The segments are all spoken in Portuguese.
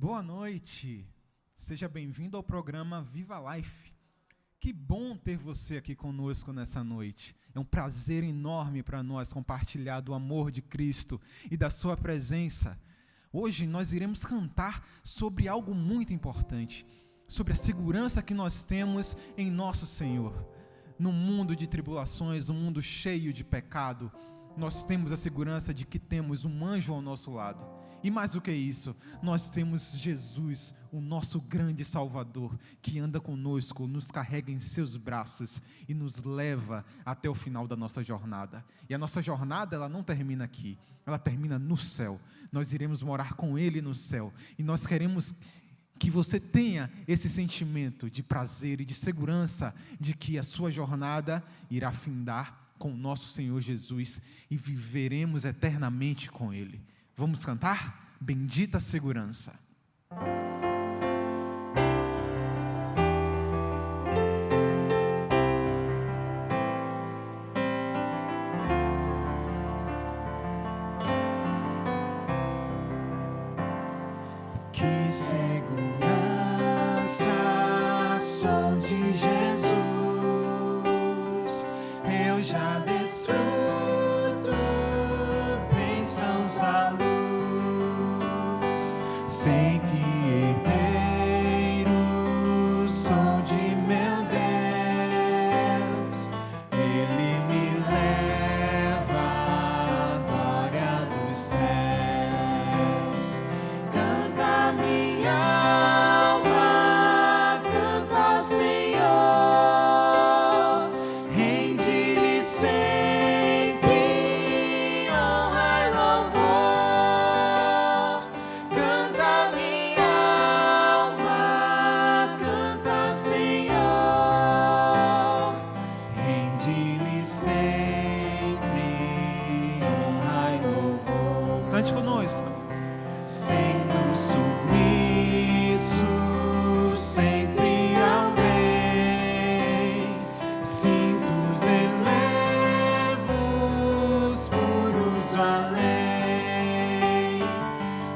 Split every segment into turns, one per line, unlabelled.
Boa noite, seja bem-vindo ao programa Viva Life. Que bom ter você aqui conosco nessa noite. É um prazer enorme para nós compartilhar do amor de Cristo e da sua presença. Hoje nós iremos cantar sobre algo muito importante, sobre a segurança que nós temos em nosso Senhor. No mundo de tribulações, um mundo cheio de pecado, nós temos a segurança de que temos um anjo ao nosso lado. E mais do que isso, nós temos Jesus, o nosso grande Salvador, que anda conosco, nos carrega em seus braços e nos leva até o final da nossa jornada. E a nossa jornada, ela não termina aqui, ela termina no céu. Nós iremos morar com Ele no céu. E nós queremos que você tenha esse sentimento de prazer e de segurança de que a sua jornada irá findar com o nosso Senhor Jesus e viveremos eternamente com Ele. Vamos cantar? Bendita segurança. Que segurança sou de Jesus, eu já desfruto bênçãos da luz. Sei que herdeiro sou de meu Deus, Ele me leva à glória dos céus. Canta minha alma, canta ao Senhor, rende-lhe sempre honra e louvor. Canta minha alma, canta ao Senhor, rende-lhe sempre honra e louvor. Cante conosco. Sendo submisso sempre ao bem, cintos elevos puros além,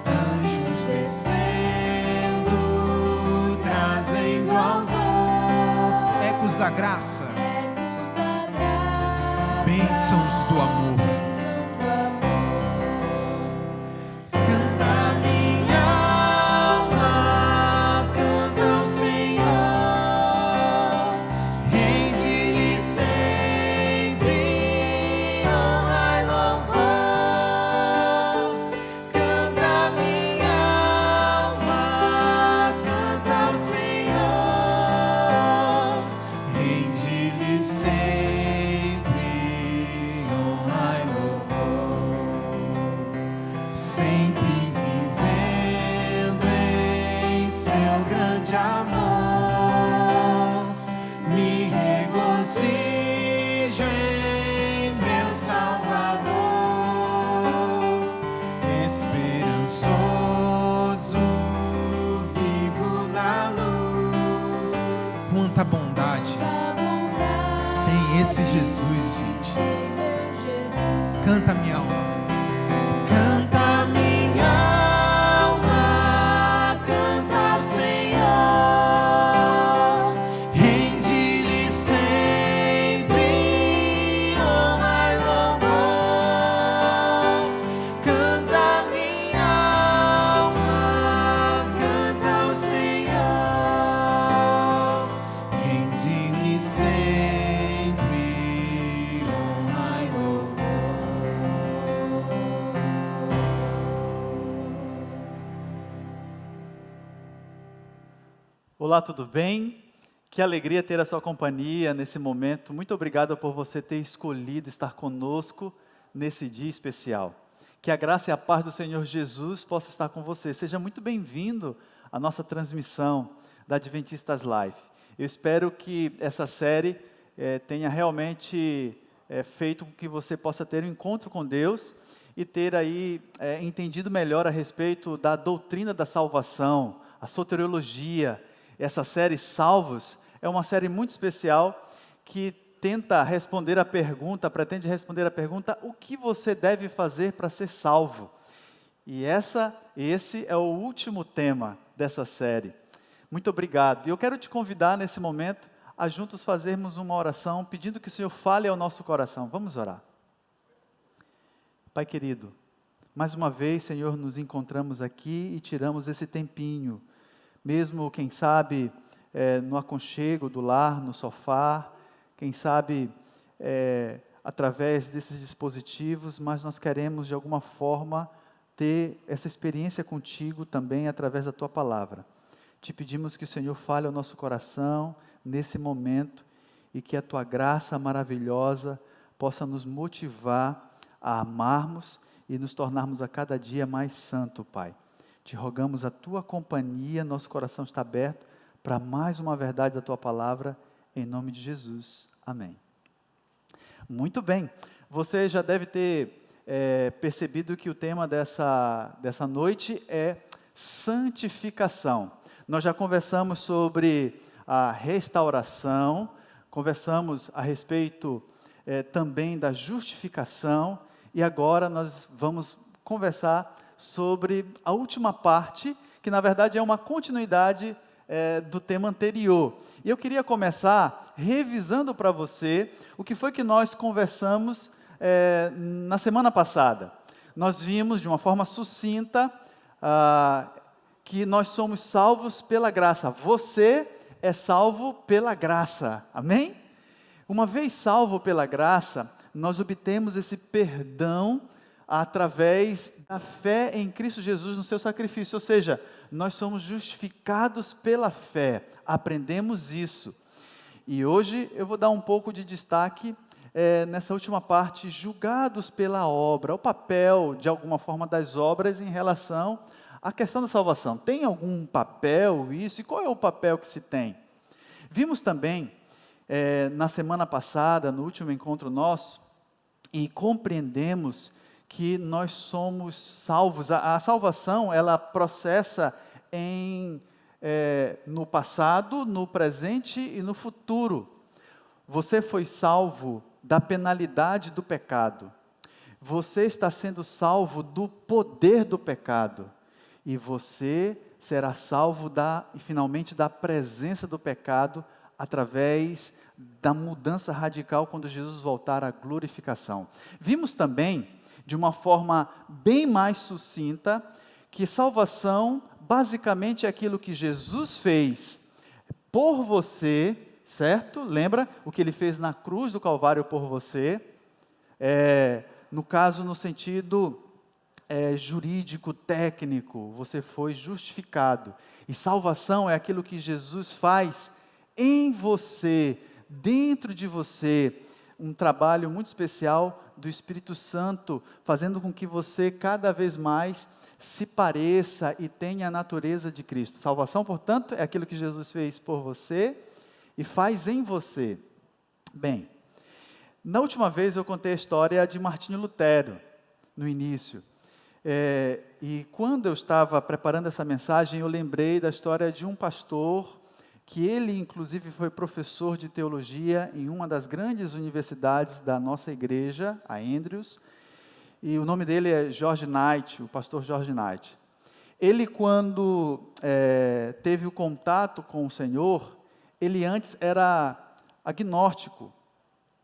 anjos descendo, trazendo alvor, ecos da graça, bênçãos do amor. Canta minha alma, canta ao Senhor, rende-lhe sempre honra e louvor. Canta minha alma, canta ao Senhor, rende-lhe sempre honra e louvor. Sempre vivendo em seu grande amor, me regozijo em meu Salvador, esperançoso, vivo na luz. Quanta bondade tem esse Jesus, gente. Canta minha alma. Canta minha alma, canta ao Senhor, rende-lhe sempre honra e louvor. Canta minha alma, canta ao Senhor, rende-lhe sempre honra e louvor.
Olá, tudo bem? Que alegria ter a sua companhia nesse momento. Muito obrigado por você ter escolhido estar conosco nesse dia especial. Que a graça e a paz do Senhor Jesus possa estar com você. Seja muito bem-vindo à nossa transmissão da Adventistas Life. Eu espero que essa série tenha realmente feito com que você possa ter um encontro com Deus e ter aí entendido melhor a respeito da doutrina da salvação, a soteriologia. Essa série Salvos é uma série muito especial que tenta responder a pergunta, pretende responder a pergunta: o que você deve fazer para ser salvo? E esse é o último tema dessa série. Muito obrigado. E eu quero te convidar nesse momento a juntos fazermos uma oração, pedindo que o Senhor fale ao nosso coração. Vamos orar. Pai querido, mais uma vez, Senhor, nos encontramos aqui e tiramos esse tempinho, mesmo, quem sabe, no aconchego do lar, no sofá, quem sabe, através desses dispositivos, mas nós queremos, de alguma forma, ter essa experiência contigo também através da Tua Palavra. Te pedimos que o Senhor fale ao nosso coração nesse momento e que a Tua graça maravilhosa possa nos motivar a amarmos e nos tornarmos a cada dia mais santo, Pai. Te rogamos a Tua companhia, nosso coração está aberto para mais uma verdade da Tua Palavra, em nome de Jesus. Amém. Muito bem, você já deve ter percebido que o tema dessa noite é santificação. Nós já conversamos sobre a restauração, conversamos a respeito também da justificação, e agora nós vamos conversar sobre a última parte, que na verdade é uma continuidade do tema anterior. E eu queria começar revisando para você o que foi que nós conversamos na semana passada. Nós vimos de uma forma sucinta que nós somos salvos pela graça. Você é salvo pela graça. Amém? Uma vez salvo pela graça, nós obtemos esse perdão através da fé em Cristo Jesus no seu sacrifício, ou seja, nós somos justificados pela fé, aprendemos isso. E hoje eu vou dar um pouco de destaque nessa última parte, julgados pela obra, o papel, de alguma forma, das obras em relação à questão da salvação. Tem algum papel isso? E qual é o papel que se tem? Vimos também, na semana passada, no último encontro nosso, e compreendemos que nós somos salvos. A salvação, ela processa no passado, no presente e no futuro. Você foi salvo da penalidade do pecado. Você está sendo salvo do poder do pecado. E você será salvo finalmente da presença do pecado através da mudança radical quando Jesus voltar à glorificação. Vimos também, de uma forma bem mais sucinta, que salvação basicamente é aquilo que Jesus fez por você, certo? Lembra o que Ele fez na cruz do Calvário por você? No caso, no sentido jurídico, técnico, você foi justificado. E salvação é aquilo que Jesus faz em você, dentro de você, um trabalho muito especial do Espírito Santo, fazendo com que você cada vez mais se pareça e tenha a natureza de Cristo. Salvação, portanto, é aquilo que Jesus fez por você e faz em você. Bem, na última vez eu contei a história de Martinho Lutero, no início. E quando eu estava preparando essa mensagem, eu lembrei da história de um pastor que ele, inclusive, foi professor de teologia em uma das grandes universidades da nossa igreja, a Andrews, e o nome dele é George Knight, o pastor George Knight. Ele, quando teve o contato com o Senhor, ele antes era agnóstico,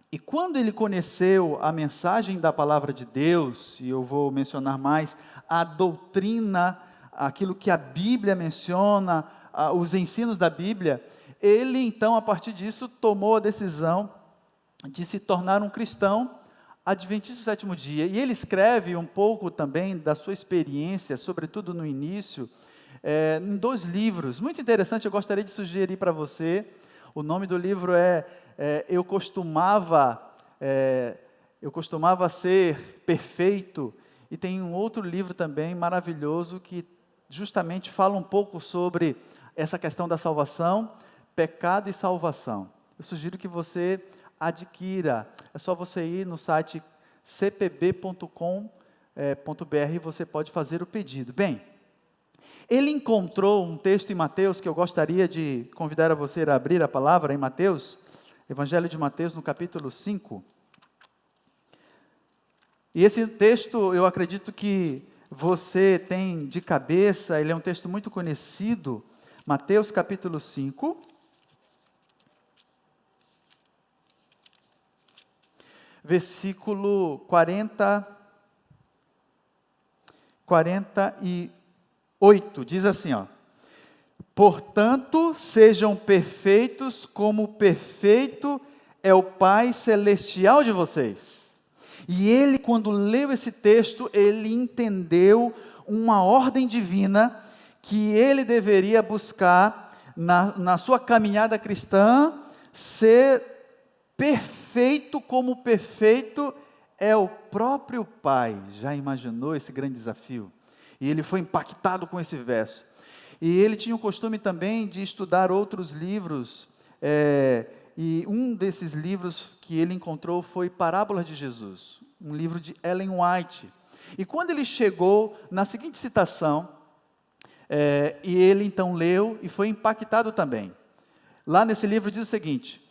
e quando ele conheceu a mensagem da palavra de Deus, e eu vou mencionar mais, a doutrina, aquilo que a Bíblia menciona, os ensinos da Bíblia, ele então, a partir disso, tomou a decisão de se tornar um cristão adventista do sétimo dia. E ele escreve um pouco também da sua experiência, sobretudo no início, em 2 livros. Muito interessante, eu gostaria de sugerir para você. O nome do livro Eu costumava ser perfeito. E tem um outro livro também maravilhoso que justamente fala um pouco sobre essa questão da salvação, pecado e salvação. Eu sugiro que você adquira, é só você ir no site cpb.com.br e você pode fazer o pedido. Bem, ele encontrou um texto em Mateus que eu gostaria de convidar a você a abrir a palavra em Mateus, Evangelho de Mateus, no capítulo 5. E esse texto, eu acredito que você tem de cabeça, ele é um texto muito conhecido, Mateus capítulo 5, versículo 48, diz assim, ó: portanto, sejam perfeitos como perfeito é o Pai Celestial de vocês. E ele, quando leu esse texto, ele entendeu uma ordem divina que ele deveria buscar na sua caminhada cristã, ser perfeito como perfeito é o próprio Pai. Já imaginou esse grande desafio? E ele foi impactado com esse verso. E ele tinha o costume também de estudar outros livros, e um desses livros que ele encontrou foi Parábolas de Jesus, um livro de Ellen White. E quando ele chegou na seguinte citação, e ele então leu e foi impactado também. Lá nesse livro diz o seguinte: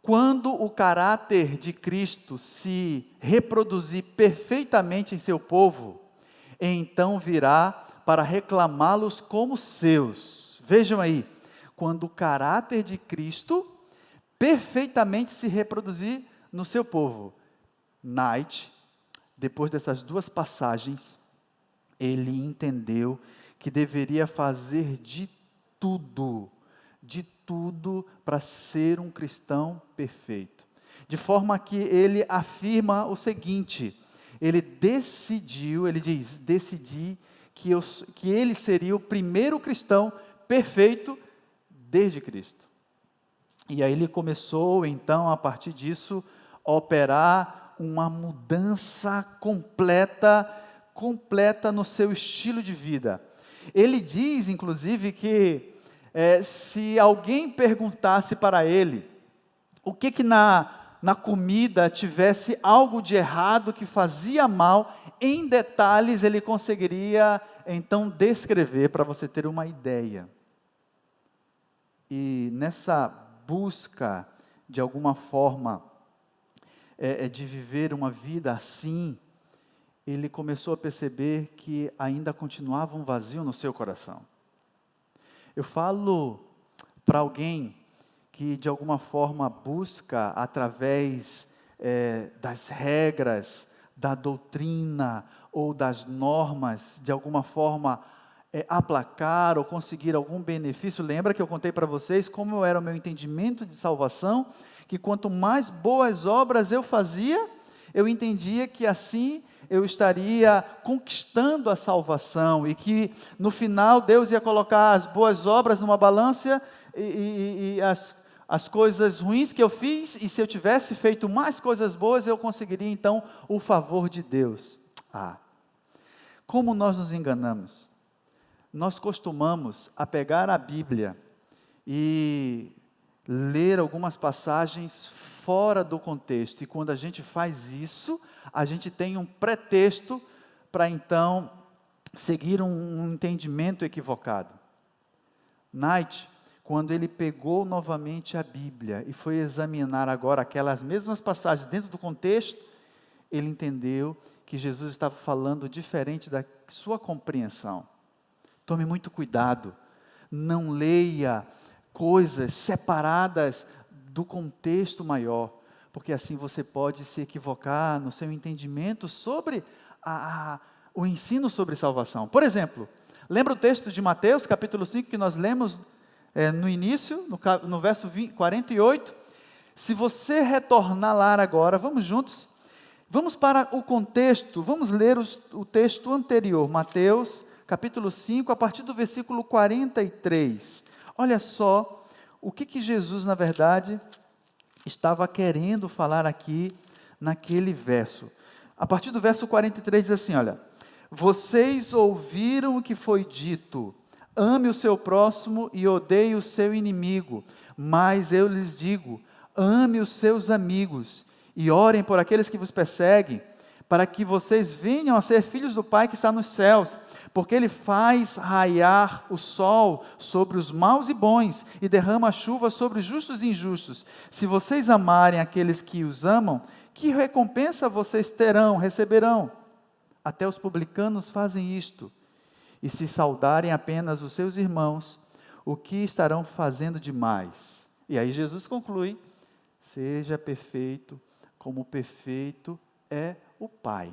quando o caráter de Cristo se reproduzir perfeitamente em seu povo, então virá para reclamá-los como seus. Vejam aí, quando o caráter de Cristo perfeitamente se reproduzir no seu povo. Knight, depois dessas duas passagens, ele entendeu que deveria fazer de tudo para ser um cristão perfeito. De forma que ele afirma o seguinte, ele decidi que ele seria o primeiro cristão perfeito desde Cristo. E aí ele começou, então, a partir disso, a operar uma mudança completa no seu estilo de vida. Ele diz, inclusive, que se alguém perguntasse para ele o que na comida tivesse algo de errado que fazia mal, em detalhes ele conseguiria então descrever, para você ter uma ideia. E nessa busca, de alguma forma, de viver uma vida assim, ele começou a perceber que ainda continuava um vazio no seu coração. Eu falo para alguém que de alguma forma busca através das regras, da doutrina ou das normas, de alguma forma aplacar ou conseguir algum benefício. Lembra que eu contei para vocês como era o meu entendimento de salvação? Que quanto mais boas obras eu fazia, eu entendia que assim eu estaria conquistando a salvação, e que no final Deus ia colocar as boas obras numa balança e as coisas ruins que eu fiz, e se eu tivesse feito mais coisas boas, eu conseguiria então o favor de Deus. Como nós nos enganamos? Nós costumamos a pegar a Bíblia e ler algumas passagens fora do contexto, e quando a gente faz isso, a gente tem um pretexto para então seguir um entendimento equivocado. Knight, quando ele pegou novamente a Bíblia e foi examinar agora aquelas mesmas passagens dentro do contexto, ele entendeu que Jesus estava falando diferente da sua compreensão. Tome muito cuidado, não leia coisas separadas do contexto maior, porque assim você pode se equivocar no seu entendimento sobre o ensino sobre salvação. Por exemplo, lembra o texto de Mateus, capítulo 5, que nós lemos no início, no verso 48? Se você retornar lá agora, vamos juntos, vamos para o contexto, vamos ler o texto anterior, Mateus, capítulo 5, a partir do versículo 43. Olha só o que Jesus, na verdade, estava querendo falar aqui naquele verso. A partir do verso 43 diz assim, olha: vocês ouviram o que foi dito, ame o seu próximo e odeie o seu inimigo, mas eu lhes digo, ame os seus amigos e orem por aqueles que vos perseguem, para que vocês venham a ser filhos do Pai que está nos céus, porque Ele faz raiar o sol sobre os maus e bons, e derrama a chuva sobre os justos e injustos. Se vocês amarem aqueles que os amam, que recompensa vocês receberão? até os publicanos fazem isto. E se saudarem apenas os seus irmãos, o que estarão fazendo demais? E aí Jesus conclui: seja perfeito, como perfeito é o Pai.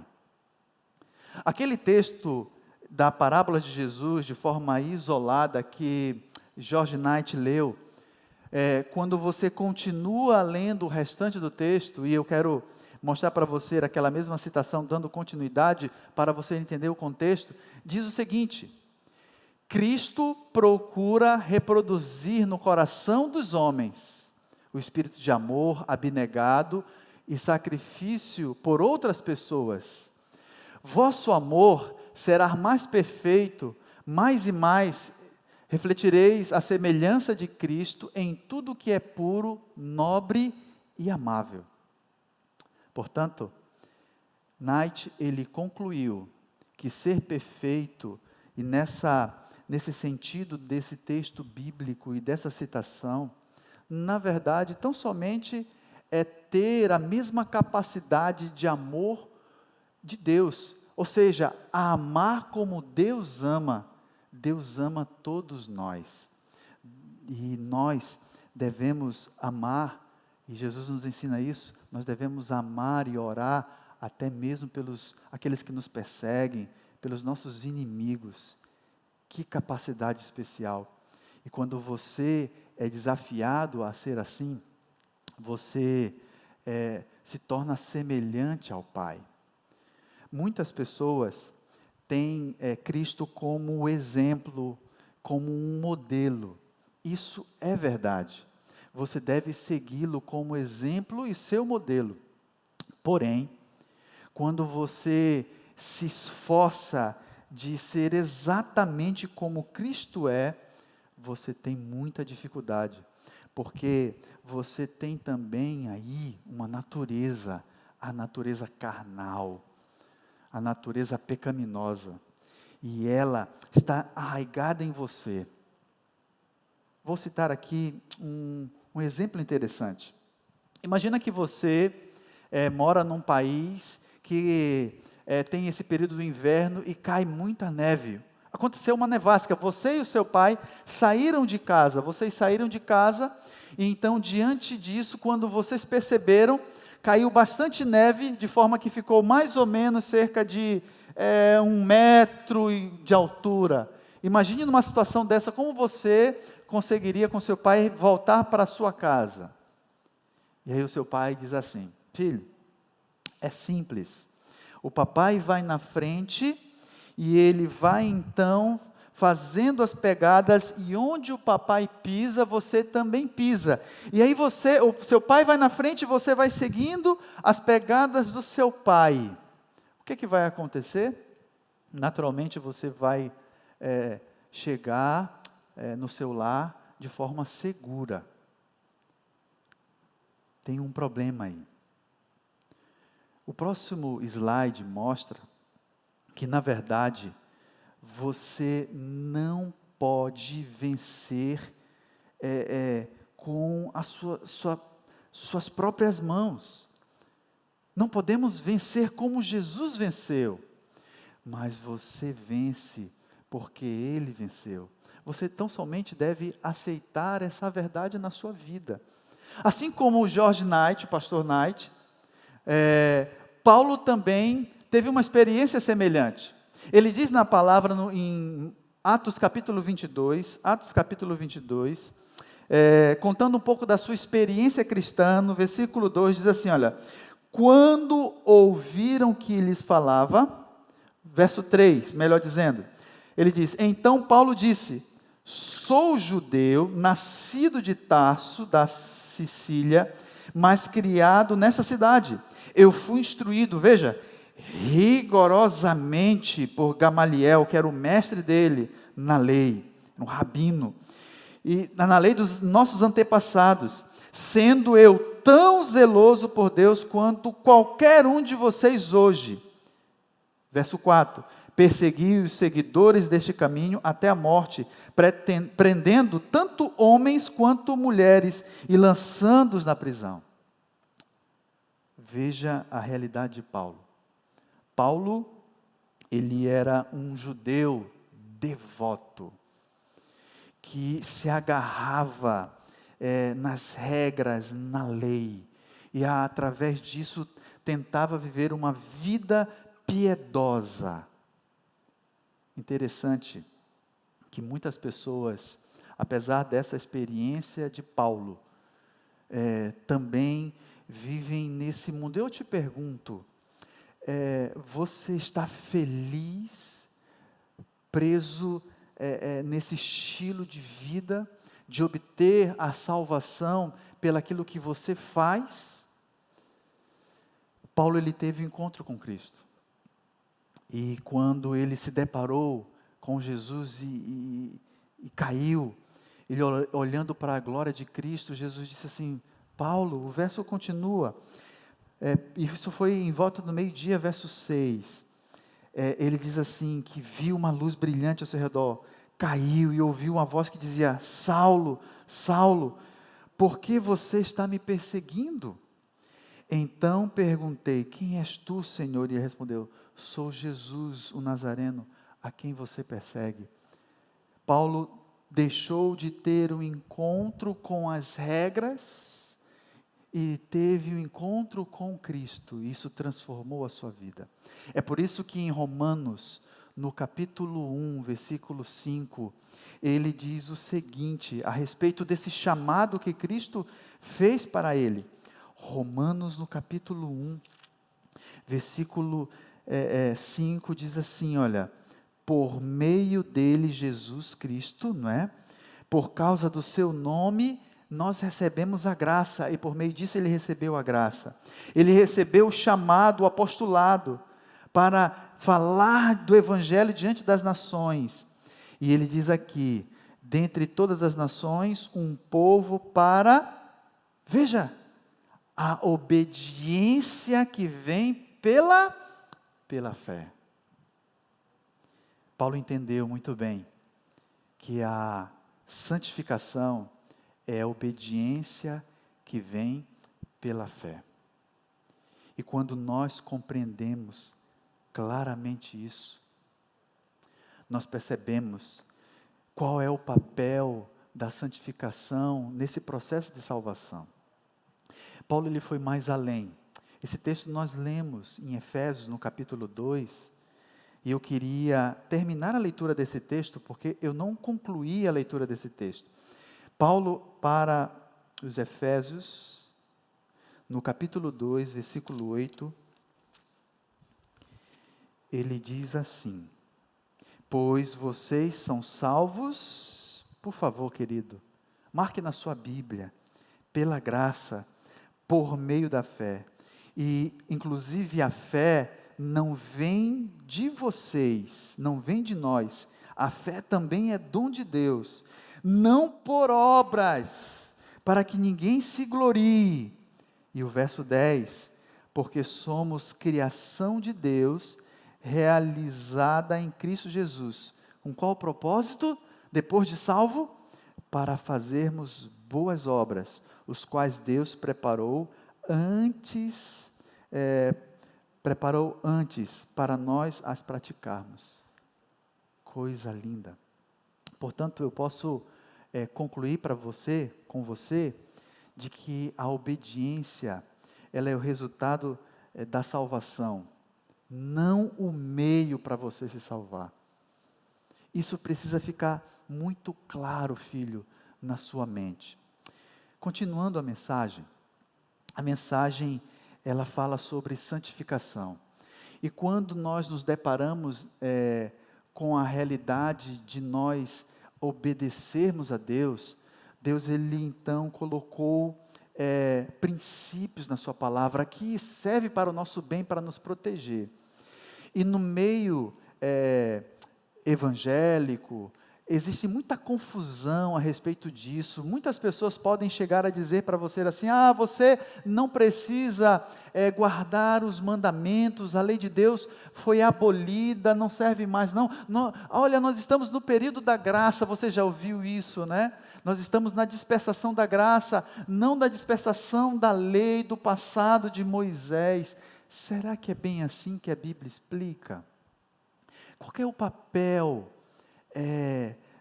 Aquele texto da parábola de Jesus, de forma isolada, que George Knight leu, quando você continua lendo o restante do texto, e eu quero mostrar para você aquela mesma citação, dando continuidade, para você entender o contexto, diz o seguinte: Cristo procura reproduzir no coração dos homens o espírito de amor abnegado e sacrifício por outras pessoas. Vosso amor será mais perfeito, mais e mais refletireis a semelhança de Cristo em tudo que é puro, nobre e amável. Portanto, Knight, ele concluiu que ser perfeito, e nesse sentido desse texto bíblico e dessa citação, na verdade, tão somente é ter a mesma capacidade de amor de Deus, ou seja, a amar como Deus ama todos nós, e nós devemos amar, e Jesus nos ensina isso, nós devemos amar e orar até mesmo pelos aqueles que nos perseguem, pelos nossos inimigos. Que capacidade especial! E quando você é desafiado a ser assim, você se torna semelhante ao Pai. Muitas pessoas têm Cristo como exemplo, como um modelo. Isso é verdade. Você deve segui-lo como exemplo e seu modelo. Porém, quando você se esforça de ser exatamente como Cristo é, você tem muita dificuldade, porque você tem também aí uma natureza, a natureza carnal, a natureza pecaminosa, e ela está arraigada em você. Vou citar aqui um exemplo interessante. Imagina que você mora num país que tem esse período do inverno e cai muita neve. Aconteceu uma nevasca, você e o seu pai saíram de casa, e então diante disso, quando vocês perceberam, caiu bastante neve, de forma que ficou mais ou menos cerca de 1 metro de altura. Imagine numa situação dessa, como você conseguiria com seu pai voltar para a sua casa? E aí o seu pai diz assim: filho, é simples, o papai vai na frente, e ele vai então fazendo as pegadas, e onde o papai pisa, você também pisa. E aí o seu pai vai na frente, e você vai seguindo as pegadas do seu pai. O que vai acontecer? Naturalmente você vai chegar no seu lar de forma segura. Tem um problema aí. O próximo slide mostra que, na verdade, você não pode vencer com as suas próprias mãos. Não podemos vencer como Jesus venceu, mas você vence porque Ele venceu. Você tão somente deve aceitar essa verdade na sua vida. Assim como o George Knight, o pastor Knight, Paulo também teve uma experiência semelhante. Ele diz na palavra em Atos capítulo 22, contando um pouco da sua experiência cristã, no versículo 2 diz assim, olha: quando ouviram que lhes falava, verso 3, melhor dizendo, ele diz: então Paulo disse: sou judeu, nascido de Tarso, da Sicília, mas criado nessa cidade. Eu fui instruído, veja, rigorosamente por Gamaliel, que era o mestre dele na lei, um rabino, e na lei dos nossos antepassados, sendo eu tão zeloso por Deus quanto qualquer um de vocês hoje. Verso 4, persegui os seguidores deste caminho até a morte, prendendo tanto homens quanto mulheres e lançando-os na prisão. Veja a realidade de Paulo. Paulo ele era um judeu devoto, que se agarrava nas regras, na lei, e através disso tentava viver uma vida piedosa. Interessante que muitas pessoas, apesar dessa experiência de Paulo, também vivem nesse mundo. Eu te pergunto, você está feliz, preso nesse estilo de vida, de obter a salvação pelaquilo que você faz? Paulo, ele teve um encontro com Cristo. E quando ele se deparou com Jesus e caiu, ele olhando para a glória de Cristo, Jesus disse assim, Paulo, o verso continua, isso foi em volta do meio-dia, verso 6, ele diz assim, que viu uma luz brilhante ao seu redor, caiu e ouviu uma voz que dizia, Saulo, Saulo, por que você está me perseguindo? Então perguntei, quem és tu, Senhor? E ele respondeu, sou Jesus, o Nazareno, a quem você persegue. Paulo deixou de ter um encontro com as regras e teve um encontro com Cristo. Isso transformou a sua vida. É por isso que em Romanos, no capítulo 1, versículo 5, ele diz o seguinte, a respeito desse chamado que Cristo fez para ele. Romanos, no capítulo 1, versículo 5, diz assim, olha, por meio dele, Jesus Cristo, não é? Por causa do seu nome, nós recebemos a graça, e por meio disso ele recebeu a graça. Ele recebeu o chamado, o apostolado, para falar do evangelho diante das nações. E ele diz aqui, dentre todas as nações, um povo para, veja, a obediência que vem pela fé. Paulo entendeu muito bem que a santificação é a obediência que vem pela fé. E quando nós compreendemos claramente isso, nós percebemos qual é o papel da santificação nesse processo de salvação. Paulo, ele foi mais além. Esse texto nós lemos em Efésios, no capítulo 2, e eu queria terminar a leitura desse texto, porque eu não concluí a leitura desse texto. Paulo, para os Efésios, no capítulo 2, versículo 8, ele diz assim, pois vocês são salvos, por favor, querido, marque na sua Bíblia, pela graça, por meio da fé. E, inclusive, a fé não vem de vocês, não vem de nós. A fé também é dom de Deus. Não por obras, para que ninguém se glorie. E o verso 10, porque somos criação de Deus, realizada em Cristo Jesus. Com qual propósito? Depois de salvo? Para fazermos boas obras, os quais Deus preparou antes para nós as praticarmos. Coisa linda. Portanto, eu posso concluir com você, de que a obediência, ela é o resultado da salvação, não o meio para você se salvar. Isso precisa ficar muito claro, filho, na sua mente. Continuando a mensagem ela fala sobre santificação. E quando nós nos deparamos com a realidade de nós obedecermos a Deus, Deus, ele então colocou princípios na sua palavra que serve para o nosso bem, para nos proteger. E no meio evangélico, existe muita confusão a respeito disso. Muitas pessoas podem chegar a dizer para você assim, você não precisa guardar os mandamentos, a lei de Deus foi abolida, não serve mais não. Olha, nós estamos no período da graça, você já ouviu isso, né? Nós estamos na dispensação da graça, não da dispensação da lei do passado de Moisés. Será que é bem assim que a Bíblia explica? Qual que é o papel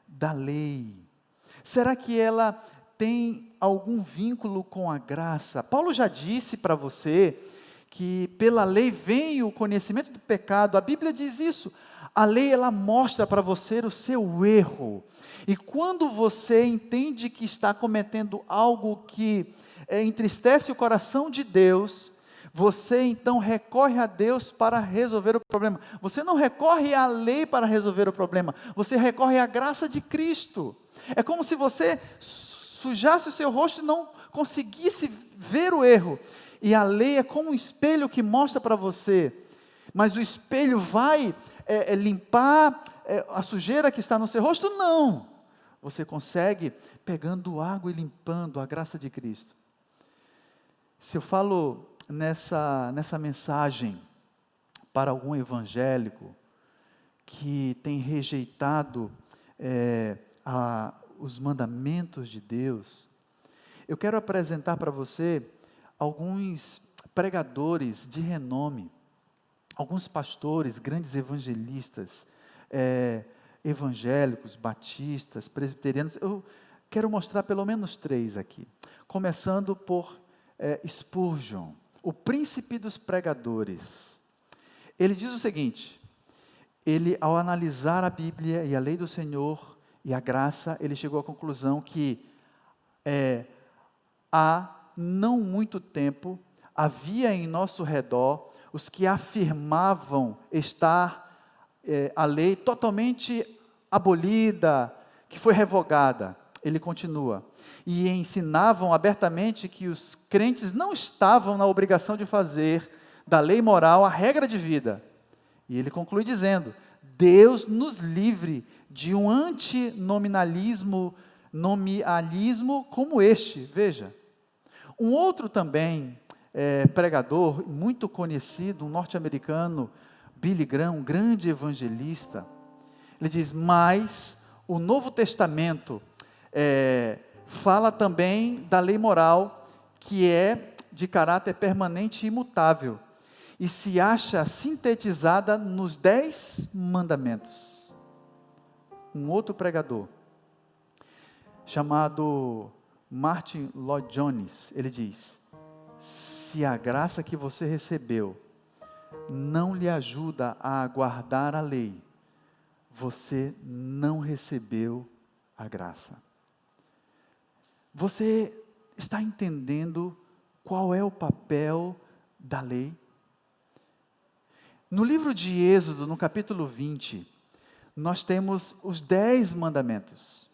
da lei? Será que ela tem algum vínculo com a graça? Paulo já disse para você que pela lei vem o conhecimento do pecado. A Bíblia diz isso. A lei, ela mostra para você o seu erro. E quando você entende que está cometendo algo que entristece o coração de Deus, você então recorre a Deus para resolver o problema. Você não recorre à lei para resolver o problema, você recorre à graça de Cristo. É como se você sujasse o seu rosto e não conseguisse ver o erro. E a lei é como um espelho que mostra para você, mas o espelho vai limpar a sujeira que está no seu rosto? Não. Você consegue pegando água e limpando a graça de Cristo. Se eu falo nessa mensagem para algum evangélico que tem rejeitado os mandamentos de Deus, eu quero apresentar para você alguns pregadores de renome, alguns pastores, grandes evangelistas, evangélicos, batistas, presbiterianos. Eu quero mostrar pelo menos 3 aqui, começando por Spurgeon, o príncipe dos pregadores. Ele diz o seguinte: ele, ao analisar a Bíblia e a lei do Senhor e a graça, ele chegou à conclusão que há não muito tempo havia em nosso redor os que afirmavam estar a lei totalmente abolida, que foi revogada. Ele continua: e ensinavam abertamente que os crentes não estavam na obrigação de fazer da lei moral a regra de vida. E ele conclui dizendo: Deus nos livre de um antinominalismo, nominalismo como este. Veja, um outro também pregador muito conhecido, um norte-americano, Billy Graham, um grande evangelista, ele diz: mas o Novo Testamento fala também da lei moral, que é de caráter permanente e imutável, e se acha sintetizada nos 10 mandamentos. Um outro pregador, chamado Martin Lloyd Jones, ele diz: se a graça que você recebeu não lhe ajuda a guardar a lei, você não recebeu a graça. Você está entendendo qual é o papel da lei? No livro de Êxodo, no capítulo 20, nós temos os 10 mandamentos.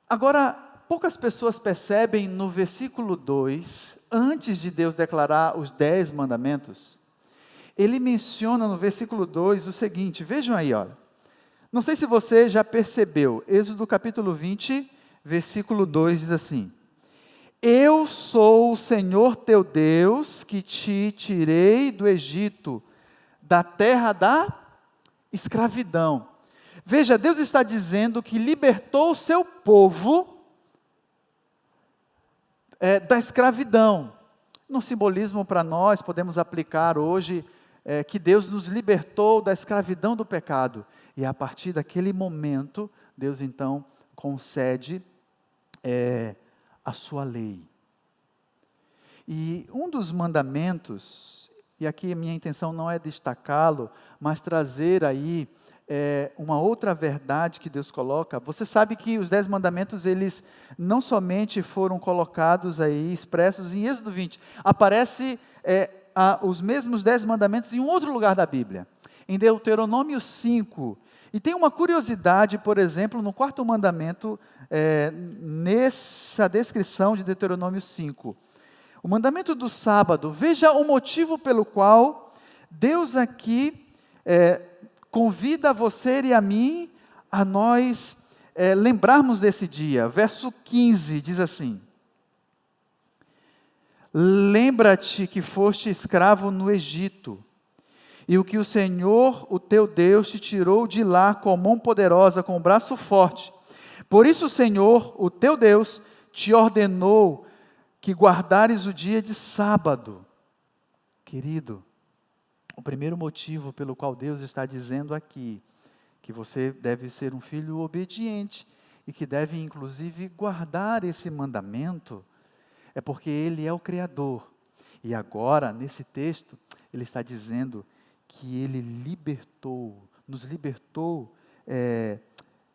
Agora, poucas pessoas percebem no versículo 2, antes de Deus declarar os 10 mandamentos, ele menciona no versículo 2 o seguinte, vejam aí, olha. Não sei se você já percebeu, Êxodo capítulo 20, versículo 2 diz assim: eu sou o Senhor teu Deus, que te tirei do Egito, da terra da escravidão. Veja, Deus está dizendo que libertou o seu povo da escravidão. No simbolismo para nós, podemos aplicar hoje que Deus nos libertou da escravidão do pecado. E a partir daquele momento, Deus então concede a sua lei. E um dos mandamentos, e aqui a minha intenção não é destacá-lo, mas trazer aí uma outra verdade que Deus coloca. Você sabe que os 10 mandamentos, eles não somente foram colocados aí, expressos em Êxodo 20, aparece os mesmos 10 mandamentos em um outro lugar da Bíblia, em Deuteronômio 5, e tem uma curiosidade, por exemplo, no 4º mandamento, nessa descrição de Deuteronômio 5, o mandamento do sábado. Veja o motivo pelo qual Deus aqui convida você e a mim, a nós lembrarmos desse dia. Verso 15 diz assim: lembra-te que foste escravo no Egito, e o que o Senhor, o teu Deus, te tirou de lá com a mão poderosa, com o braço forte. Por isso o Senhor, o teu Deus, te ordenou que guardares o dia de sábado. Querido, O primeiro motivo pelo qual Deus está dizendo aqui que você deve ser um filho obediente e que deve, inclusive, guardar esse mandamento, é porque Ele é o Criador. E agora, nesse texto, Ele está dizendo que Ele nos libertou,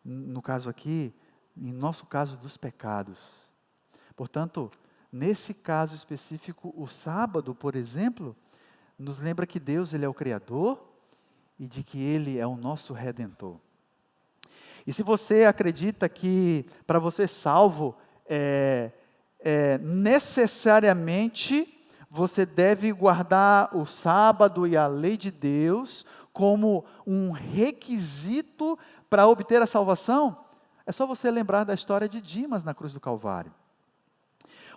no caso aqui, em nosso caso, dos pecados. Portanto, nesse caso específico, o sábado, por exemplo, nos lembra que Deus, Ele é o Criador e de que Ele é o nosso Redentor. E se você acredita que para você salvo, necessariamente você deve guardar o sábado e a lei de Deus como um requisito para obter a salvação, é só você lembrar da história de Dimas na cruz do Calvário,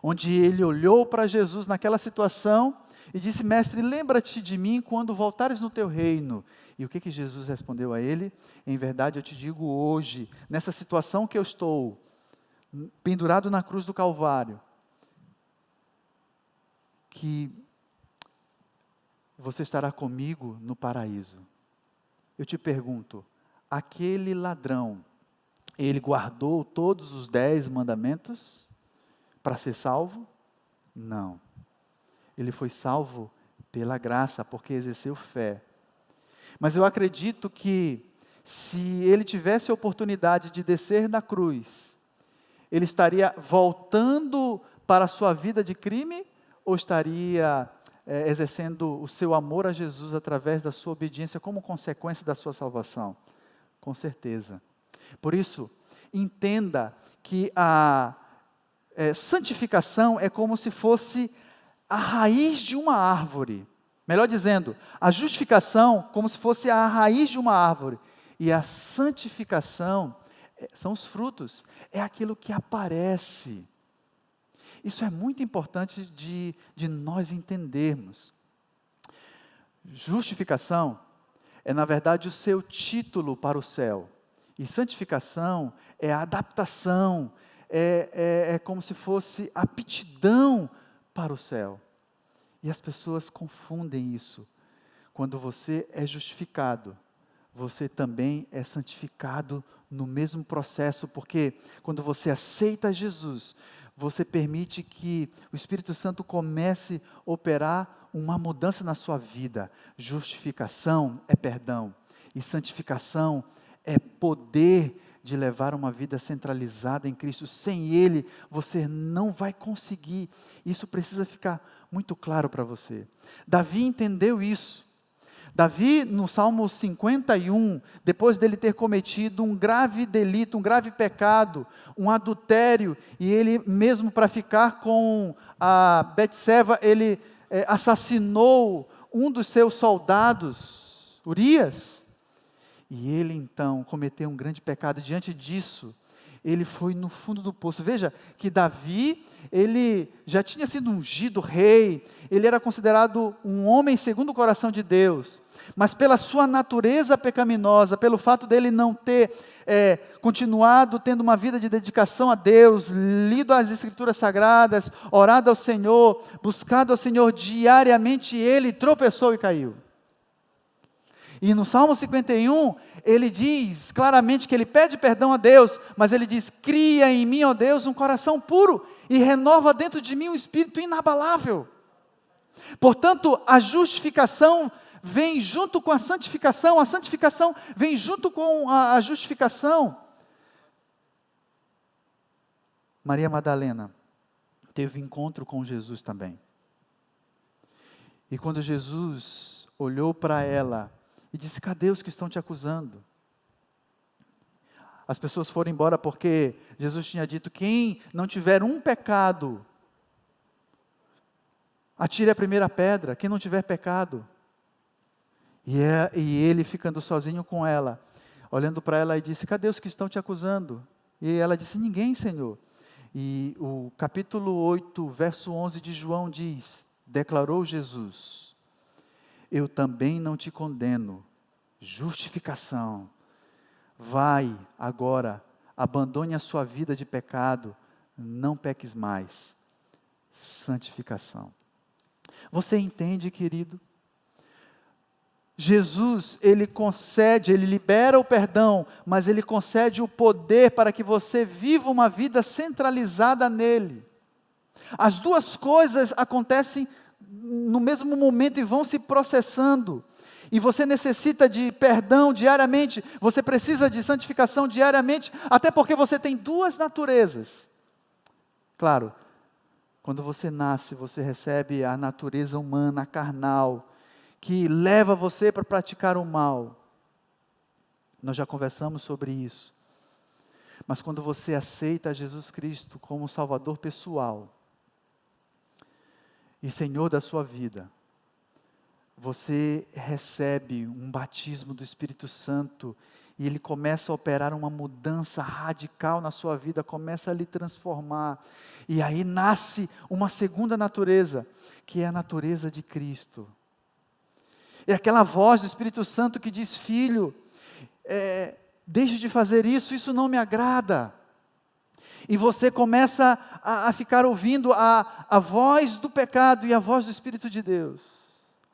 onde ele olhou para Jesus naquela situação e disse: mestre, lembra-te de mim quando voltares no teu reino. E o que Jesus respondeu a ele? Em verdade eu te digo hoje, nessa situação que eu estou, pendurado na cruz do Calvário, que você estará comigo no paraíso. Eu te pergunto, aquele ladrão, ele guardou todos os 10 mandamentos para ser salvo? Não. Ele foi salvo pela graça, porque exerceu fé. Mas eu acredito que, se ele tivesse a oportunidade de descer na cruz, ele estaria voltando para a sua vida de crime, ou estaria exercendo o seu amor a Jesus através da sua obediência como consequência da sua salvação? Com certeza. Por isso, entenda que a santificação é como se fosse a raiz de uma árvore. Melhor dizendo, a justificação como se fosse a raiz de uma árvore. E a santificação são os frutos, é aquilo que aparece. Isso é muito importante de nós entendermos. Justificação é, na verdade, o seu título para o céu. E santificação é a adaptação, é como se fosse a aptidão para o céu. E as pessoas confundem isso. Quando você é justificado, você também é santificado no mesmo processo, porque quando você aceita Jesus, você permite que o Espírito Santo comece a operar uma mudança na sua vida. Justificação é perdão, e santificação é poder de levar uma vida centralizada em Cristo. Sem Ele, você não vai conseguir. Isso precisa ficar muito claro para você. Davi entendeu isso. Davi, no Salmo 51, depois dele ter cometido um grave delito, um grave pecado, um adultério, e ele mesmo para ficar com a Betseba, ele assassinou um dos seus soldados, Urias. E ele então cometeu um grande pecado. Diante disso, ele foi no fundo do poço. Veja que Davi, ele já tinha sido ungido rei, ele era considerado um homem segundo o coração de Deus, mas pela sua natureza pecaminosa, pelo fato dele não ter continuado tendo uma vida de dedicação a Deus, lido as Escrituras Sagradas, orado ao Senhor, buscado ao Senhor diariamente, ele tropeçou e caiu. E no Salmo 51, ele diz claramente que ele pede perdão a Deus, mas ele diz: cria em mim, ó Deus, um coração puro e renova dentro de mim um espírito inabalável. Portanto, a justificação vem junto com a santificação vem junto com a justificação. Maria Madalena teve encontro com Jesus também. E quando Jesus olhou para ela e disse: cadê os que estão te acusando? As pessoas foram embora porque Jesus tinha dito: quem não tiver um pecado, atire a primeira pedra, quem não tiver pecado. E ele ficando sozinho com ela, olhando para ela e disse: cadê os que estão te acusando? E ela disse: ninguém, Senhor. E o capítulo 8, verso 11 de João diz, declarou Jesus: eu também não te condeno. Justificação. Vai agora, abandone a sua vida de pecado, não peques mais. Santificação. Você entende, querido? Jesus, ele concede, ele libera o perdão, mas ele concede o poder para que você viva uma vida centralizada nele. As duas coisas acontecem no mesmo momento e vão se processando. E você necessita de perdão diariamente, você precisa de santificação diariamente, até porque você tem duas naturezas. Claro, quando você nasce, você recebe a natureza humana, carnal, que leva você para praticar o mal. Nós já conversamos sobre isso. Mas quando você aceita Jesus Cristo como Salvador pessoal e Senhor da sua vida, você recebe um batismo do Espírito Santo e ele começa a operar uma mudança radical na sua vida, começa a lhe transformar. E aí nasce uma segunda natureza, que é a natureza de Cristo. É aquela voz do Espírito Santo que diz: filho, deixe de fazer isso, isso não me agrada. E você começa a ficar ouvindo a voz do pecado e a voz do Espírito de Deus.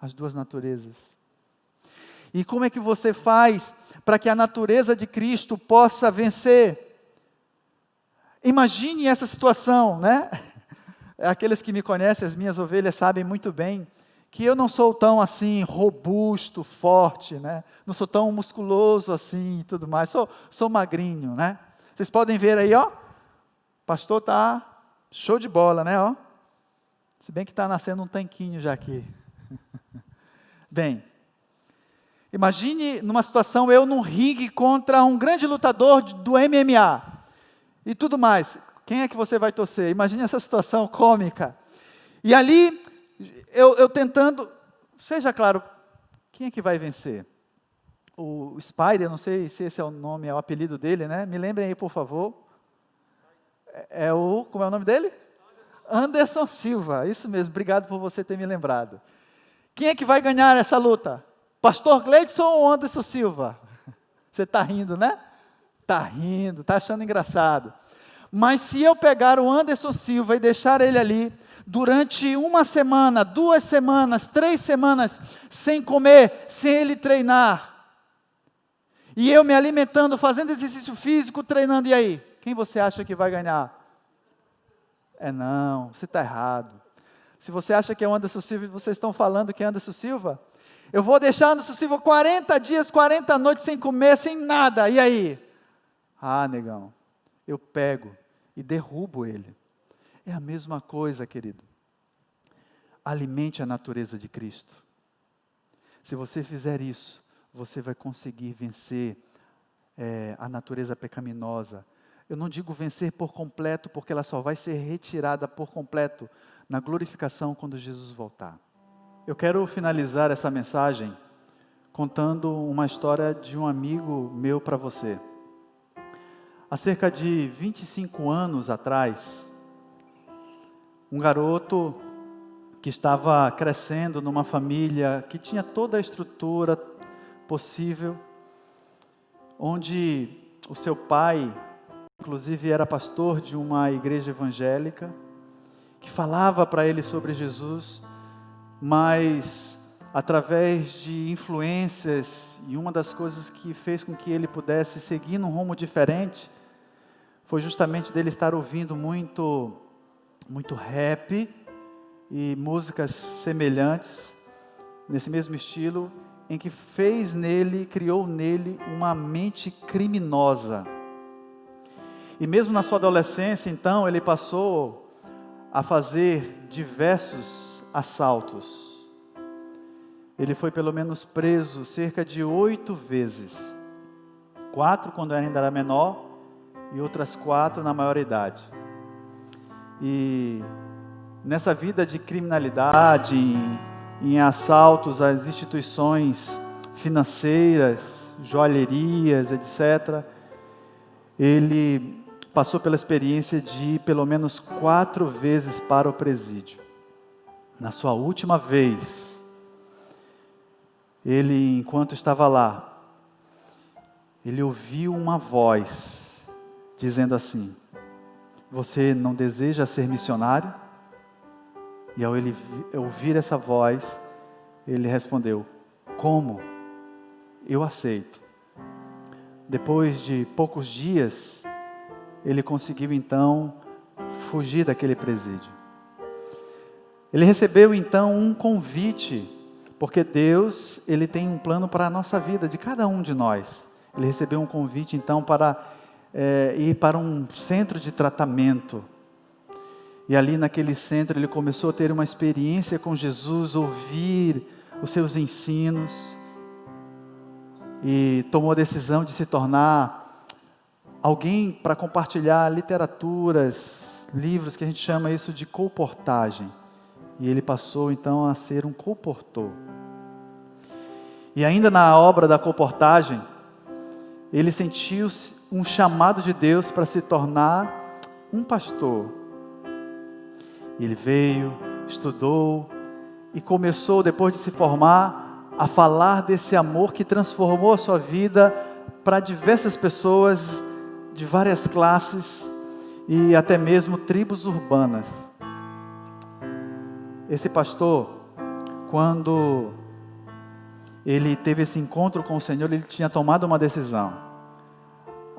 As duas naturezas. E como é que você faz para que a natureza de Cristo possa vencer? Imagine essa situação, né? Aqueles que me conhecem, as minhas ovelhas, sabem muito bem que eu não sou tão assim robusto, forte, né? Não sou tão musculoso assim e tudo mais. Sou magrinho, né? Vocês podem ver aí, ó. O pastor tá show de bola, né? Ó. Se bem que está nascendo um tanquinho já aqui. Bem, imagine numa situação eu num ringue contra um grande lutador do MMA e tudo mais. Quem é que você vai torcer? Imagine essa situação cômica. E ali, eu tentando, seja claro, quem é que vai vencer? O Spider, não sei se esse é o nome, é o apelido dele, né? Me lembrem aí, por favor. Como é o nome dele? Anderson Silva, isso mesmo, obrigado por você ter me lembrado. Quem é que vai ganhar essa luta? Pastor Gleidson ou Anderson Silva? Você está rindo, né? Está rindo, está achando engraçado. Mas se eu pegar o Anderson Silva e deixar ele ali, durante 1 semana, 2 semanas, 3 semanas, sem comer, sem ele treinar, e eu me alimentando, fazendo exercício físico, treinando, e aí? Quem você acha que vai ganhar? Não, você está errado. Se você acha que é o Anderson Silva e vocês estão falando que é Anderson Silva, eu vou deixar o Anderson Silva 40 dias, 40 noites sem comer, sem nada, e aí? Negão, eu pego e derrubo ele. É a mesma coisa, querido. Alimente a natureza de Cristo. Se você fizer isso, você vai conseguir vencer a natureza pecaminosa. Eu não digo vencer por completo, porque ela só vai ser retirada por completo na glorificação quando Jesus voltar. Eu quero finalizar essa mensagem contando uma história de um amigo meu para você. Há cerca de 25 anos atrás, um garoto que estava crescendo numa família que tinha toda a estrutura possível, onde o seu pai, inclusive, era pastor de uma igreja evangélica, que falava para ele sobre Jesus, mas através de influências, e uma das coisas que fez com que ele pudesse seguir num rumo diferente, foi justamente dele estar ouvindo muito rap e músicas semelhantes, nesse mesmo estilo, em que criou nele uma mente criminosa. E mesmo na sua adolescência, então, ele passou a fazer diversos assaltos. Ele foi pelo menos preso cerca de 8 vezes. 4 quando ainda era menor e outras 4 na maioridade. E nessa vida de criminalidade, em assaltos às instituições financeiras, joalherias, etc., ele passou pela experiência de ir pelo menos 4 vezes para o presídio. Na sua última vez, ele, enquanto estava lá, ele ouviu uma voz dizendo assim: você não deseja ser missionário? E ao ele ouvir essa voz, ele respondeu: como? eu aceito. Depois de poucos dias, ele conseguiu então fugir daquele presídio. Ele recebeu então um convite, porque Deus, Ele tem um plano para a nossa vida, de cada um de nós. Ele recebeu um convite então para ir para um centro de tratamento. E ali naquele centro ele começou a ter uma experiência com Jesus, ouvir os seus ensinos. E tomou a decisão de se tornar alguém para compartilhar literaturas, livros, que a gente chama isso de colportagem. E ele passou então a ser um colportor. E ainda na obra da colportagem, ele sentiu um chamado de Deus para se tornar um pastor. Ele veio, estudou e começou, depois de se formar, a falar desse amor que transformou a sua vida para diversas pessoas de várias classes e até mesmo tribos urbanas. Esse pastor, quando ele teve esse encontro com o Senhor, ele tinha tomado uma decisão.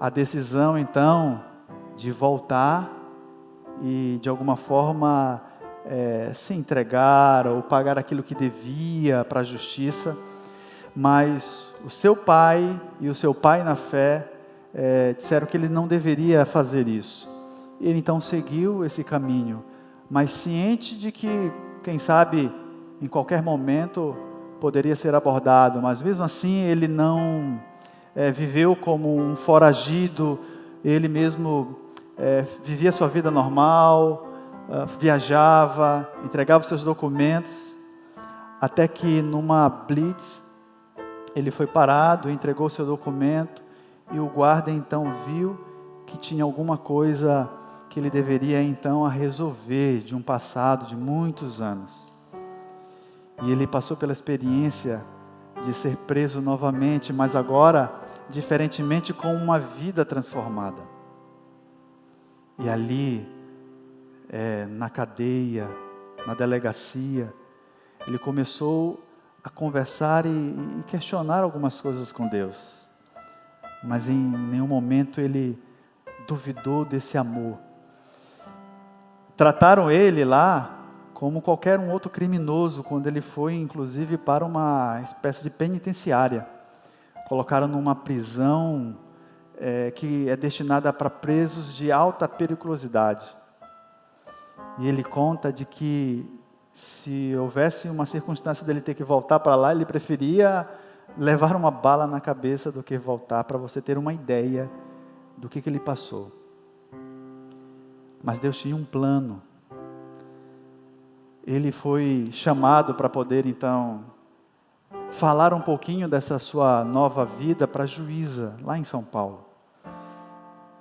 A decisão, então, de voltar e, de alguma forma, se entregar ou pagar aquilo que devia para a justiça. Mas o seu pai e o seu pai na fé disseram que ele não deveria fazer isso. Ele, então, seguiu esse caminho, mas ciente de que, quem sabe, em qualquer momento poderia ser abordado, mas mesmo assim ele não viveu como um foragido. Ele mesmo vivia sua vida normal, viajava, entregava seus documentos, até que numa blitz ele foi parado, entregou seu documento e o guarda então viu que tinha alguma coisa que ele deveria então resolver de um passado de muitos anos. E ele passou pela experiência de ser preso novamente, mas agora, diferentemente, com uma vida transformada. E ali, na cadeia, na delegacia, ele começou a conversar e questionar algumas coisas com Deus. Mas em nenhum momento ele duvidou desse amor. Trataram ele lá como qualquer um outro criminoso, quando ele foi, inclusive, para uma espécie de penitenciária. Colocaram numa prisão que é destinada para presos de alta periculosidade. E ele conta de que, se houvesse uma circunstância dele ter que voltar para lá, ele preferia levar uma bala na cabeça do que voltar, para você ter uma ideia do que ele passou. Mas Deus tinha um plano. Ele foi chamado para poder, então, falar um pouquinho dessa sua nova vida para a juíza, lá em São Paulo.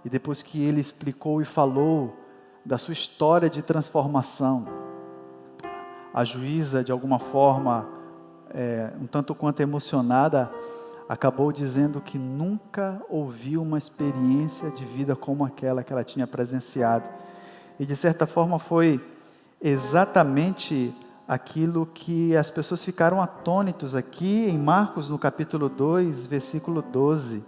E depois que ele explicou e falou da sua história de transformação, a juíza, de alguma forma, um tanto quanto emocionada, acabou dizendo que nunca ouviu uma experiência de vida como aquela que ela tinha presenciado. E, de certa forma, foi exatamente aquilo que as pessoas ficaram atônitos aqui em Marcos, no capítulo 2, versículo 12,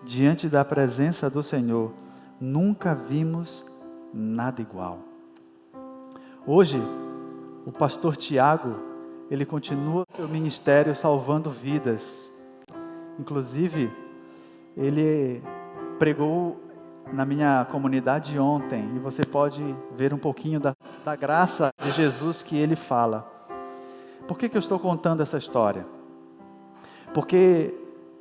diante da presença do Senhor. Nunca vimos nada igual. Hoje, o pastor Tiago, ele continua seu ministério salvando vidas. Inclusive, ele pregou na minha comunidade ontem, e você pode ver um pouquinho da graça de Jesus que ele fala. Por que eu estou contando essa história? Porque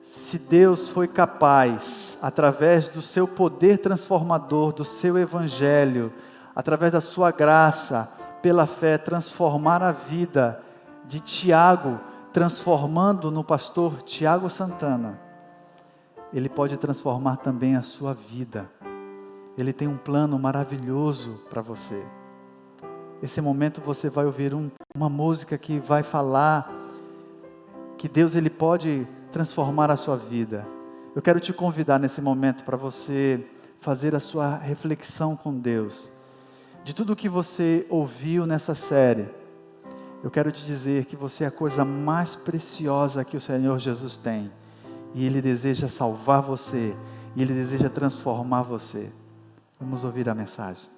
se Deus foi capaz, através do seu poder transformador, do seu evangelho, através da sua graça, pela fé, transformar a vida de Tiago, transformando no pastor Tiago Santana, Ele pode transformar também a sua vida. Ele tem um plano maravilhoso para você. Esse momento você vai ouvir uma música que vai falar que Deus, Ele pode transformar a sua vida. Eu quero te convidar nesse momento para você fazer a sua reflexão com Deus. De tudo que você ouviu nessa série, eu quero te dizer que você é a coisa mais preciosa que o Senhor Jesus tem. e Ele deseja salvar você, e Ele deseja transformar você. Vamos ouvir a mensagem.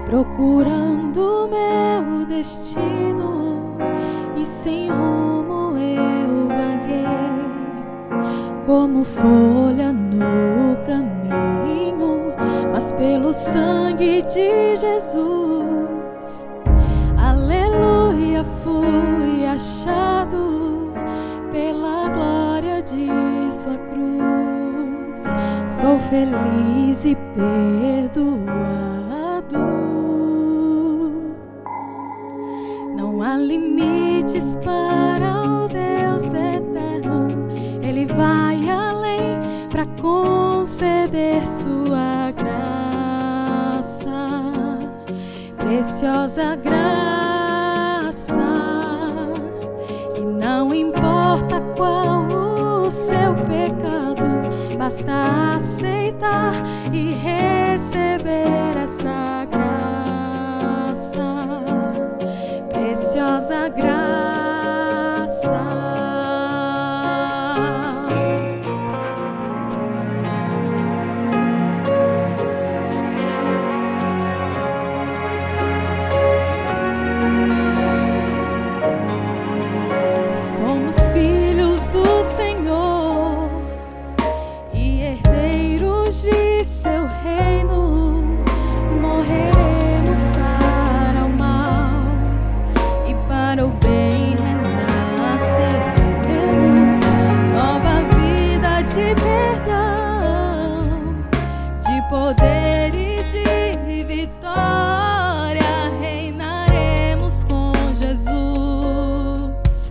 Procurando meu destino e sem rumo eu vaguei, como folha no caminho, mas pelo sangue de Jesus, aleluia, fui achado pela glória de sua cruz, sou feliz e perdoado. Não há limites para o Deus eterno, Ele vai além para conceder sua graça, preciosa graça. E não importa qual o seu pecado, basta aceitar e receber essa graça, preciosa graça. Somos filhos do Senhor e herdeiros de seu reino, morreremos para o mal e para o bem renasceremos, nova vida de perdão, de poder e de vitória, reinaremos com Jesus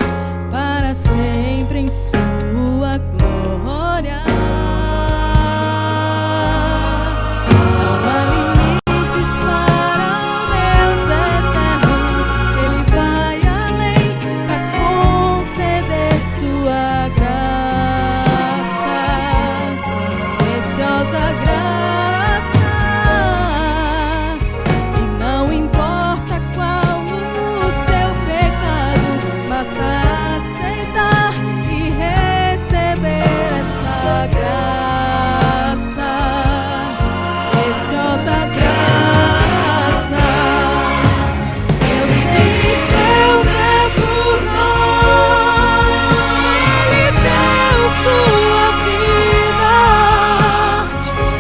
para sempre em sua glória. Não há limites para o Deus eterno, Ele vai além para conceder sua graça, preciosa graça. E não importa qual o seu pecado, basta aceitar e receber essa graça, preciosa graça. Eu sei que Deus é por nós, Ele deu sua vida,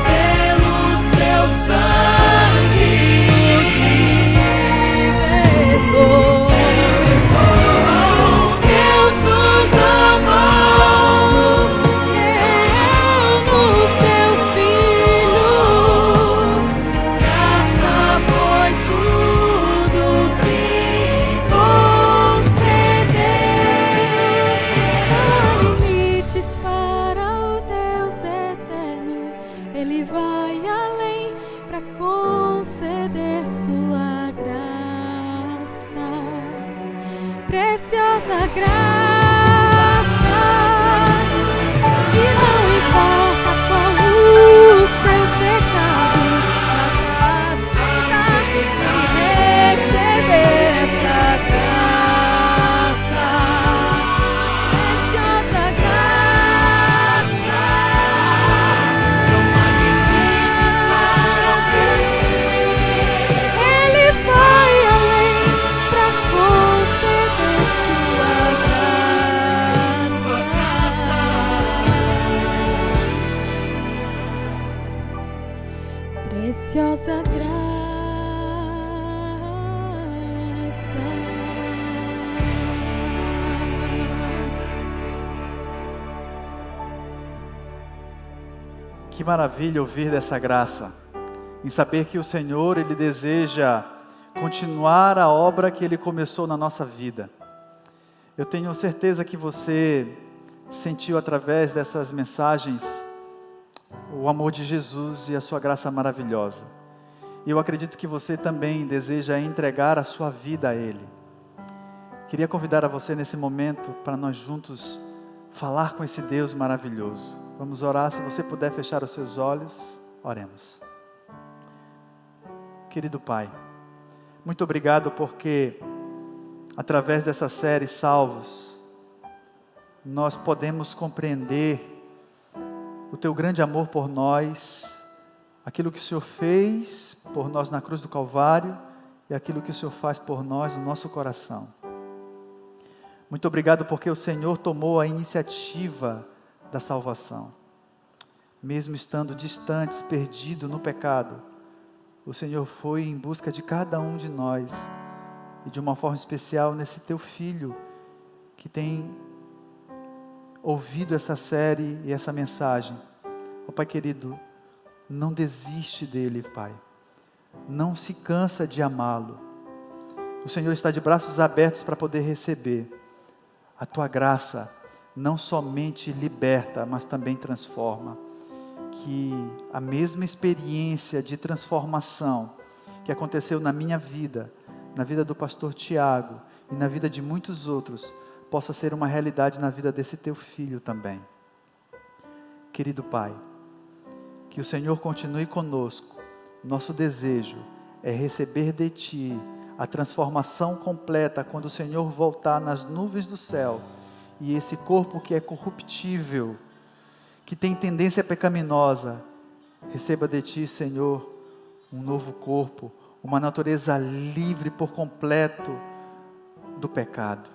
pelo seu sangue nos libertou. Deus nos amou, deu no seu Filho, graça foi tudo que concedeu. Não há limites para o Deus eterno, Ele vai além para conceder sua graça, preciosa graça. E não importa qual o seu pecado, basta aceitar e receber essa graça, preciosa graça. Não há limites para o Deus, Ele vai além para conceder sua graça, preciosa
Que maravilha ouvir dessa graça, em saber que o Senhor, Ele deseja continuar a obra que Ele começou na nossa vida. Eu tenho certeza que você sentiu através dessas mensagens o amor de Jesus e a sua graça maravilhosa. E eu acredito que você também deseja entregar a sua vida a Ele. Queria convidar a você nesse momento para nós juntos falar com esse Deus maravilhoso. Vamos orar, se você puder fechar os seus olhos, oremos. Querido Pai, muito obrigado porque através dessa série Salvos, nós podemos compreender o Teu grande amor por nós, aquilo que o Senhor fez por nós na cruz do Calvário e aquilo que o Senhor faz por nós no nosso coração. Muito obrigado porque o Senhor tomou a iniciativa da salvação. Mesmo estando distantes, perdido no pecado, o Senhor foi em busca de cada um de nós e de uma forma especial nesse Teu Filho que tem ouvido essa série e essa mensagem. Ó Pai querido, não desiste dele, Pai. Não se cansa de amá-lo. O Senhor está de braços abertos para poder receber. A Tua graça não somente liberta, mas também transforma. Que a mesma experiência de transformação que aconteceu na minha vida, na vida do pastor Tiago e na vida de muitos outros, possa ser uma realidade na vida desse Teu Filho também. Querido Pai, que o Senhor continue conosco. Nosso desejo é receber de Ti a transformação completa quando o Senhor voltar nas nuvens do céu e esse corpo que é corruptível, que tem tendência pecaminosa, receba de Ti, Senhor, um novo corpo, uma natureza livre por completo do pecado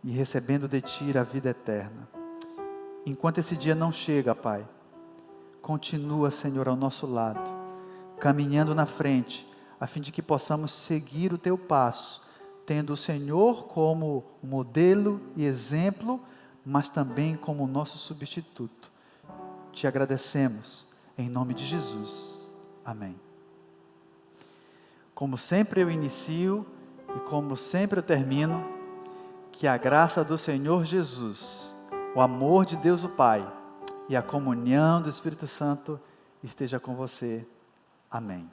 e recebendo de Ti a vida eterna. Enquanto esse dia não chega, Pai, continua, Senhor, ao nosso lado, caminhando na frente, a fim de que possamos seguir o Teu passo, tendo o Senhor como modelo e exemplo, mas também como nosso substituto. Te agradecemos, em nome de Jesus. Amém. Como sempre eu inicio e como sempre eu termino, que a graça do Senhor Jesus, o amor de Deus o Pai e a comunhão do Espírito Santo esteja com você. Amém.